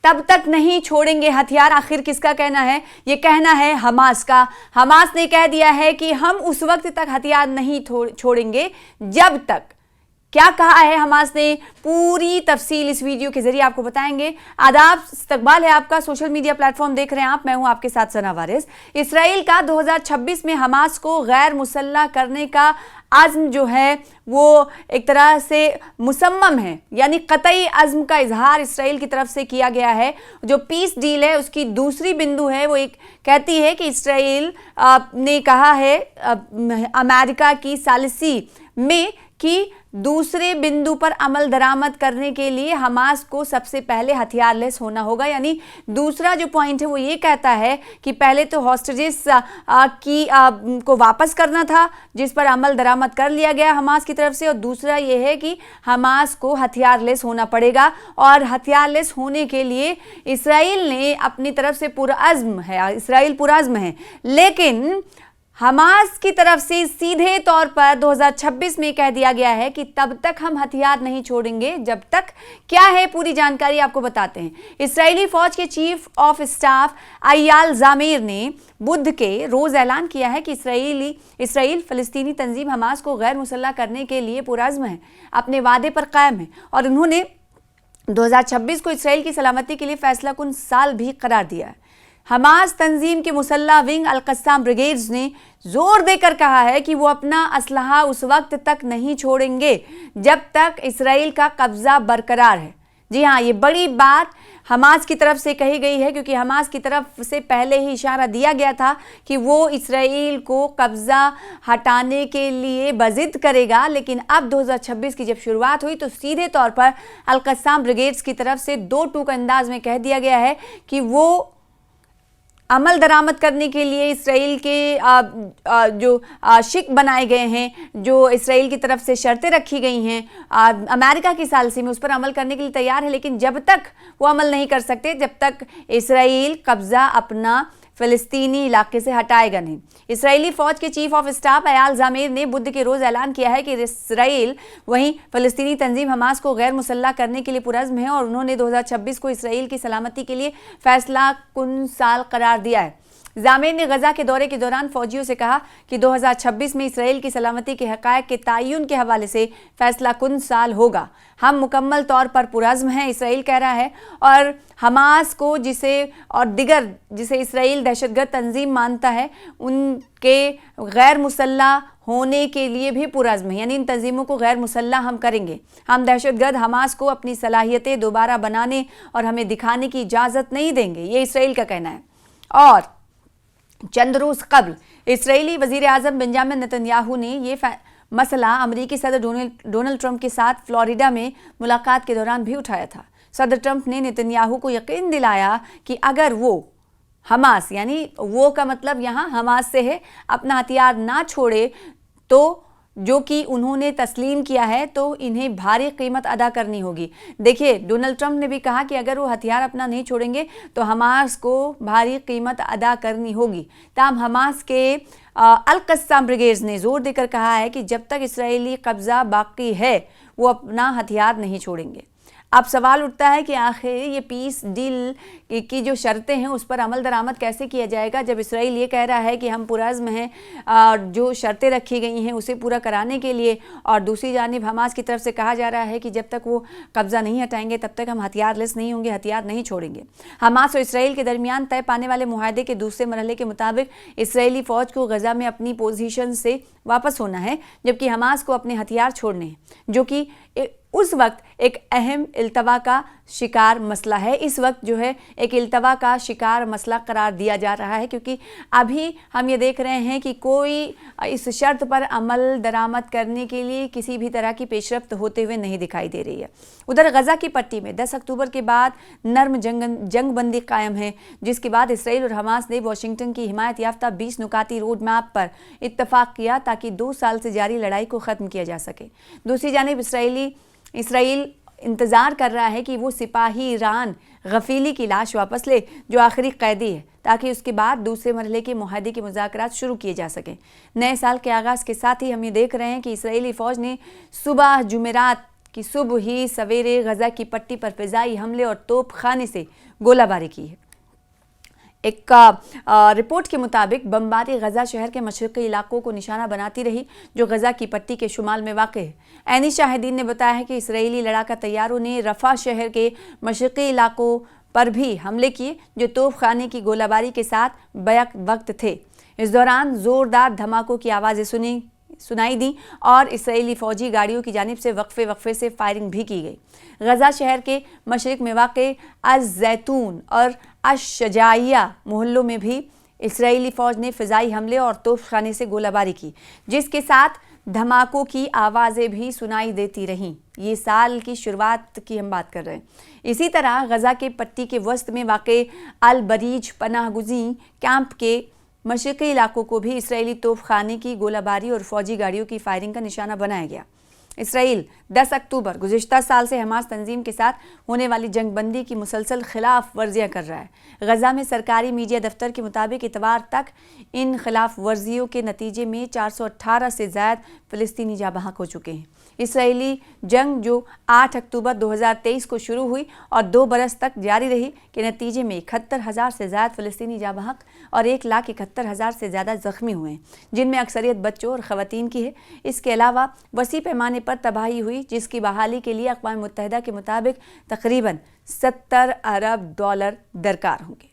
तब तक नहीं छोड़ेंगे हथियार। आखिर किसका कहना है? ये कहना है हमास का। हमास ने कह दिया है कि हम उस वक्त तक हथियार नहीं छोड़ेंगे जब तक। क्या कहा है हमास ने, पूरी तफसील इस वीडियो के जरिए आपको बताएंगे। आदाब, इस्तकबाल है आपका, सोशल मीडिया प्लेटफॉर्म देख रहे हैं आप, मैं हूं आपके साथ सना वारिस। इसराइल का 2026 में हमास को गैर मुसल्लह करने का आज़्म जो है वो एक तरह से मुसम्मम है, यानी कतई अज़्म का इजहार इसराइल की तरफ से किया गया है। जो पीस डील है उसकी दूसरी बिंदु है, वो एक कहती है कि इसराइल ने कहा है अमेरिका की सालिसी में कि दूसरे बिंदु पर अमल दरामद करने के लिए हमास को सबसे पहले हथियार लेस होना होगा। यानी दूसरा जो पॉइंट है वो ये कहता है कि पहले तो हॉस्टेजेस को वापस करना था, जिस पर अमल दरामद कर लिया गया हमास की तरफ से, और दूसरा ये है कि हमास को हथियार लेस होना पड़ेगा। और हथियार लेस होने के लिए इसराइल ने अपनी तरफ से पुरअज़्म है, इसराइल पुरअज़्म है, लेकिन हमास की तरफ से सीधे तौर पर 2026 में कह दिया गया है कि तब तक हम हथियार नहीं छोड़ेंगे जब तक। क्या है पूरी जानकारी आपको बताते हैं। इसराइली फौज के चीफ ऑफ स्टाफ अय्याल ज़ामीर ने बुध के रोज ऐलान किया है कि इसराइल फ़लस्तीनी तंजीम हमास को गैर मुसल्लह करने के लिए पुरअज़्म है, अपने वादे पर कायम है, और उन्होंने 2026 को इसराइल की सलामती के लिए फैसला कुन साल भी करार दिया है। हमास तंजीम के मुसल्ला विंग अल-क़स्साम ब्रिगेड्स ने जोर देकर कहा है कि वो अपना असलहा उस वक्त तक नहीं छोड़ेंगे जब तक इसराइल का कब्जा बरकरार है। जी हाँ, ये बड़ी बात हमास की तरफ से कही गई है, क्योंकि हमास की तरफ से पहले ही इशारा दिया गया था कि वो इसराइल को कब्जा हटाने के लिए बजिद करेगा। लेकिन अब 2026 की जब शुरुआत हुई तो सीधे तौर पर अल-क़स्साम ब्रिगेड्स की तरफ से दो टूक अंदाज में कह दिया गया है कि वो अमल दरामद करने के लिए इसराइल के जो शिक बनाए गए हैं, जो इसराइल की तरफ से शर्तें रखी गई हैं अमेरिका की सालिसी में, उस पर अमल करने के लिए तैयार है। लेकिन जब तक वो अमल नहीं कर सकते जब तक इसराइल कब्जा अपना फ़लस्तीनी इलाके से हटाएगा नहीं। इसराइली फ़ौज के चीफ ऑफ स्टाफ अय्याल ज़ामीर ने बुध के रोज़ ऐलान किया है कि इसराइल वहीं फ़लस्तीनी तंजीम हमास को गैर मुसल्लह करने के लिए पुरअज़्म है, और उन्होंने 2026 को इसराइल की सलामती के लिए फैसला कुन साल करार दिया है। ज़ामीर ने गजा के दौरे के दौरान फौजियों से कहा कि 2026 में इसराइल की सलामती के हक़ाइक़ के तयन के हवाले से फैसला कुन साल होगा। हम मुकम्मल तौर पर पुरअज़्म हैं, इसराइल कह रहा है, और हमास को जिसे इसराइल दहशतगर्द तंजीम मानता है उनके गैर मुसल्लह होने के लिए भी पुरअज़्म है। यानी इन तंजीमों को गैर मुसल्लह हम करेंगे। हम दहशतगर्द हमास को अपनी सलाहियतें दोबारा बनाने और हमें दिखाने की इजाज़त नहीं देंगे, ये इसराइल का कहना है। और चंद रोज़ कबल इसराइली वज़ीर आज़म बेंजामिन नेतन्याहू ने ये मसला अमरीकी सदर डोनाल्ड ट्रंप के साथ फ्लोरिडा में मुलाकात के दौरान भी उठाया था। सदर ट्रंप ने नेतन्याहू को यकीन दिलाया कि अगर वो हमास, यानी वो का मतलब यहाँ हमास से है, अपना हथियार ना छोड़े तो जो कि उन्होंने तस्लीम किया है तो इन्हें भारी कीमत अदा करनी होगी। देखिए, डोनाल्ड ट्रंप ने भी कहा कि अगर वो हथियार अपना नहीं छोड़ेंगे तो हमास को भारी कीमत अदा करनी होगी। ताहम हमास के अल-क़स्साम ब्रिगेड्स ने जोर देकर कहा है कि जब तक इसराइली कब्ज़ा बाकी है वो अपना हथियार नहीं छोड़ेंगे। अब सवाल उठता है कि आखिर ये पीस डील की जो शर्तें हैं उस पर अमल दरामद कैसे किया जाएगा, जब इसराइल ये कह रहा है कि हम पुरअज़्म हैं जो शर्तें रखी गई हैं उसे पूरा कराने के लिए, और दूसरी जानिब हमास की तरफ से कहा जा रहा है कि जब तक वो कब्ज़ा नहीं हटाएंगे तब तक हम हथियार लेस नहीं होंगे, हथियार नहीं छोड़ेंगे। हमास और इसराइल के दरमियान तय पाने वाले मुआहदे के दूसरे मरहले के मुताबिक इसराइली फ़ौज को गजा में अपनी पोजीशन से वापस होना है, जबकि हमास को अपने हथियार छोड़ने हैं, जो कि उस वक्त एक अहम इल्तवा का शिकार मसला है। इस वक्त जो है एक इल्तवा का शिकार मसला करार दिया जा रहा है, क्योंकि अभी हम ये देख रहे हैं कि कोई इस शर्त पर अमल दरामद करने के लिए किसी भी तरह की पेशरफ्त होते हुए नहीं दिखाई दे रही है। उधर गजा की पट्टी में 10 अक्टूबर के बाद नर्म जंग बंदी कायम है, जिसके बाद इसराइल और हमास ने वाशिंगटन की हिमायत याफ्ता 20 नुकाती रोड मैप पर इत्तफाक किया ताकि 2 साल से जारी लड़ाई को ख़त्म किया जा सके। दूसरी जानिब इसराइल इंतज़ार कर रहा है कि वो सिपाही ईरान गफीली की लाश वापस ले, जो आखिरी कैदी है, ताकि उसके बाद दूसरे मरहले के मुआहदे के मुज़ाकरात शुरू किए जा सकें। नए साल के आगाज़ के साथ ही हम ये देख रहे हैं कि इसराइली फ़ौज ने सुबह जुमेरात कि सुबह ही सवेरे गजा की पट्टी पर फिजाई हमले और तोप खाने से गोलाबारी की है। एक रिपोर्ट के मुताबिक बमबारी गजा शहर के मशरक़ी इलाकों को निशाना बनाती रही, जो गजा की पट्टी के शुमाल में वाक़ है। ऐनी शाहिदीन ने बताया है कि इसराइली लड़ाका तैयारों ने रफ़ा शहर के मशरक़ी इलाकों पर भी हमले किए, जो तोप खाने की गोलाबारी के साथ बैक वक्त थे। इस दौरान ज़ोरदार धमाकों की आवाज़ें सुनाई दी और इसराइली फ़ौजी गाड़ियों की जानिब से वक्फे से फायरिंग भी की गई। गजा शहर के मशरिक में वाक़ अज़-ज़ैतून और अश-शजाइया मोहल्लों में भी इसराइली फ़ौज ने फ़िज़ाई हमले और तोपखाने से गोलाबारी की, जिसके साथ धमाकों की आवाज़ें भी सुनाई देती रहीं। ये साल की शुरुआत की हम बात कर रहे हैं। इसी तरह गजा के पट्टी के वस्त में वाक़ अल-बरीज पनाहगुज़ी कैंप के मशरक़ी इलाकों को भी इसराइली तोपखाने की गोलाबारी और फ़ौजी गाड़ियों की फायरिंग का निशाना बनाया गया। इसराइल 10 अक्टूबर गुज़िश्ता साल से हमास तंजीम के साथ होने वाली जंगबंदी की मुसलसल खिलाफ वर्जियाँ कर रहा है। गजा में सरकारी मीडिया दफ्तर के मुताबिक इतवार तक इन खिलाफ वर्जियों के नतीजे में 418 से ज़्यादा फ़लस्तीनी जाँ बहक हो चुके हैं। इसराइली जंग जो 8 अक्टूबर 2023 को शुरू हुई और 2 बरस तक जारी रही के नतीजे में 71,000 से ज़्यादा फ़लस्तीनी जाँ बहक और 1,71,000 से ज़्यादा ज़ख्मी हुए हैं, जिनमें अक्सरियत बच्चों और ख़वातीन की है। इसके अलावा वसी पैमाने पर तबाही हुई, जिसकी बहाली के लिए अक़वाम मुत्तहिदा के मुताबिक तकरीबन $70 अरब दरकार होंगे।